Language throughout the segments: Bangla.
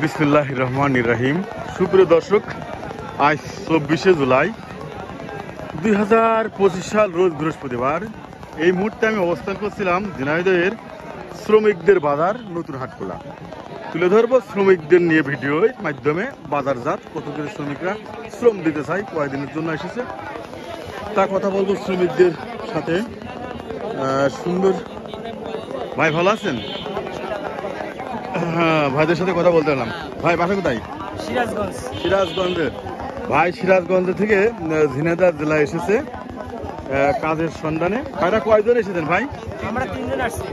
বিসমিল্লাহির রহমানির রহিম। সুপ্রিয় দর্শক, আজ 24শে জুলাই 2025 সাল, রোজ বৃহস্পতিবার। এই মুহূর্তে আমি অবস্থান করছিলাম ঝিনাইদহের শ্রমিকদের বাজার নতুন হাটখোলা। তুলে ধরবো শ্রমিকদের নিয়ে ভিডিওর মাধ্যমে বাজারজাত কত করে শ্রমিকরা শ্রম দিতে চায়, কয়েকদিনের জন্য এসেছে তা কথা বলবো শ্রমিকদের সাথে। সুন্দর ভাই, ভালো আছেন? হ্যাঁ, ভাইদের সাথে কথা বলতে এলাম। ভাই বাসা কোথায়? সিরাজগঞ্জের ভাই, সিরাজগঞ্জ থেকে ঝিনাইদহ জেলায় এসেছে কাজের সন্ধানে। ভাইরা কয়জন এসেছেন ভাই? আমরা তিনজন আসছি।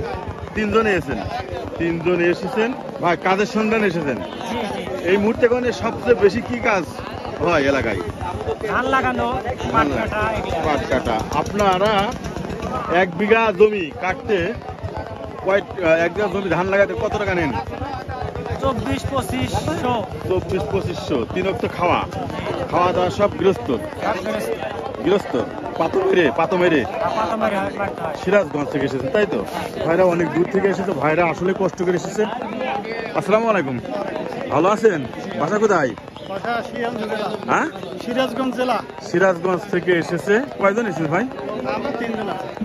তিনজনে এসেছেন ভাই, কাজের সন্ধানে এসেছেন। এই মুহূর্তে কোন সবচেয়ে বেশি কি কাজ হয় এলাকায়? ধান লাগানো, পাট কাটা। আপনারা 1 বিঘা জমি কাটতে এক বিঘা জমি ধান লাগাতে কত টাকা নেন? 24-2500। 3 অক্ট খাওয়া দাওয়া সব গৃহস্থ পাতো মেরে সিরাজগঞ্জ থেকে এসেছে, তাই তো? ভাইরা অনেক দূর থেকে এসেছে, ভাইরা আসলে কষ্ট করে এসেছে। আসসালামু আলাইকুম, ভালো আছেন? বাসা কোথায়? হ্যাঁ, সিরাজগঞ্জ থেকে এসেছে। কয়জন এসেছে ভাই?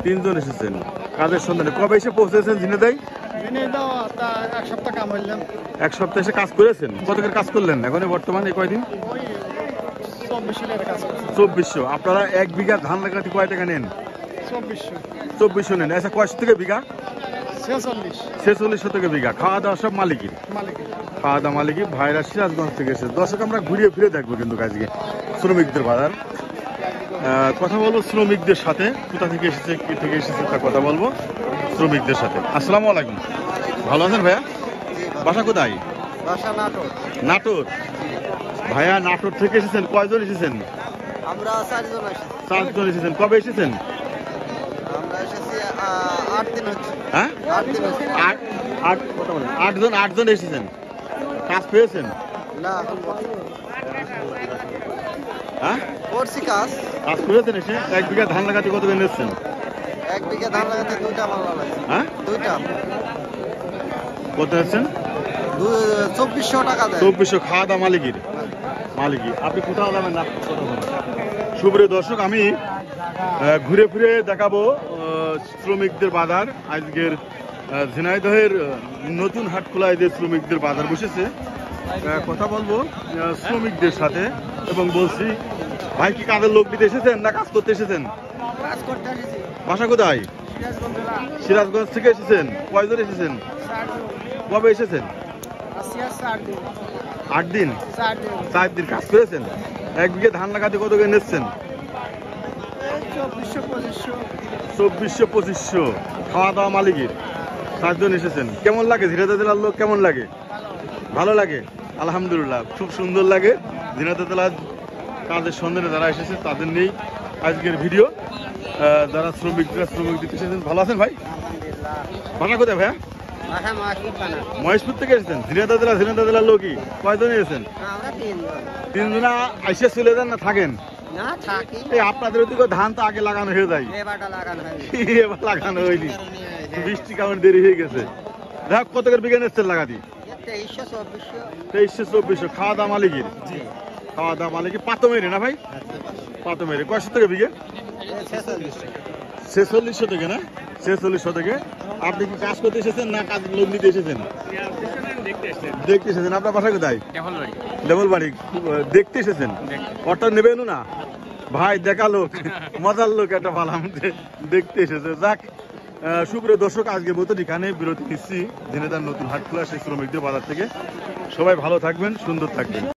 তিনজন এসেছেন কাজের সন্ধানে। কবে এসে পৌঁছেছেন ঝিনাইদহ? এক সপ্তাহ এসে কাজ করেছেন। কত করে কাজ করলেন এখন বর্তমানে কয়দিন? 2400। আপনারা 1 বিঘা ধান লাগাতে কয় টাকা নেন? 2400 নেন। আচ্ছা, কয়শো থেকে বিঘা? 4600 থেকে বিঘা। খাওয়া দাওয়া সব মালিকের? খাওয়া দাওয়া মালিকই। ভাইরা সিরাজগঞ্জ থেকে এসেছে। দর্শক, আমরা ঘুরিয়ে ফিরে দেখবো কিন্তু আজকে শ্রমিকদের বাজার। কথা বলবো শ্রমিকদের সাথে, কোথা থেকে এসেছে, কি থেকে এসেছে তা কথা বলবো শ্রমিকদের সাথে। আসসালামু আলাইকুম, ভালো আছেন ভাইয়া? বাসা কোথায়? নাটোর। ভাইয়া নাটোর থেকে এসেছেন। কয়জন এসেছেন? আমরা 4জন এসেছেন। কবে এসেছেন? আমরা এসেছি 8 দিন হচ্ছে। হ্যাঁ, 8জন এসেছেন। কাজ পেয়েছেন? না, হ্যাঁ, করছি কাজ পেয়েছেন এসে? 1 বিঘা ধান লাগাতে কত করে নিচ্ছেন? 1 বিঘা ধান লাগাতে 2টা মাল লাগাইছি। হ্যাঁ, 2টা। কত নিচ্ছেন? 2400 টাকা দেয়। 2400। খাওয়া দাওয়া মালিকের? মালিকই। আপনি কোথাও যাবেন না? সুপ্রিয় দর্শক, আমি ঘুরে ফিরে দেখাবো শ্রমিকদের বাজার। আজকের ঝিনাইদহের নতুন হাটখোলায় যে শ্রমিকদের বাজার বসেছে, কথা বলবো শ্রমিকদের সাথে এবং বলছি, ভাই কি কাজের লোক দিতে এসেছেন না কাজ করতে এসেছেন? বাসা কোথায়? সিরাজগঞ্জ থেকে এসেছেন। কয়জন এসেছেন? কবে এসেছেন? 8 দিন। 4 দিন কাজ করেছেন। 1 বিঘা ধান লাগাতে কত করে নিচ্ছেন? 2400-2500। খাওয়া দাওয়া মালিকের। 4জন এসেছেন। কেমন লাগে ঝিনাইদহ জেলার লোক? কেমন লাগে? ভালো লাগে, আলহামদুলিল্লাহ, খুব সুন্দর লাগে। ঝিনাইদহ জেলার কাজের সন্ধানে যারা এসেছে তাদের নিয়েই আজকের ভিডিও। যারা শ্রমিক দিতে এসেছেন। ভালো আছেন ভাই? ভাষা কোথায় ভাইয়া? মহেশপুর থেকে এসেছেন। ঝিনাইদহ জেলার লোকই। কয়জন এসেছেন? 3জন। আইসে চলে যান না থাকেন? এই আপনাদের ওদিকে ধান তো আগে লাগানো হয়ে যায়, এবার লাগানো হয়নি, বৃষ্টি কারণ দেরি হয়ে গেছে। দেখ, কত করে বিঘা নিচ্ছেন লাগাতি? 2300-2400। খাওয়া দাওয়া মালিকের? খাওয়া দাওয়া মালিকের। পাতো মেরে না ভাই? পাতো মেরে। কয়শো থেকে বিঘে? 4600 থেকে না? 4600 থেকে। আপনি কি কাজ করতে এসেছেন না কাজ লোক নিতে এসেছেন? দেখতে এসেছেন। আপনার বাসা কোথায়? লেবলবাড়ি। দেখতে এসেছেন? অর্থাৎ নেবেন না ভাই? দেখা লোক, মজার লোক একটা পালাম, দেখতে এসেছে। যাক, সুপ্রিয় দর্শক, আজকের মতো এখানে বিরতি নিচ্ছি ঝিনাইদহ নতুন হাটখোলা সেই শ্রমিকদের বাজার থেকে। সবাই ভালো থাকবেন, সুন্দর থাকবেন।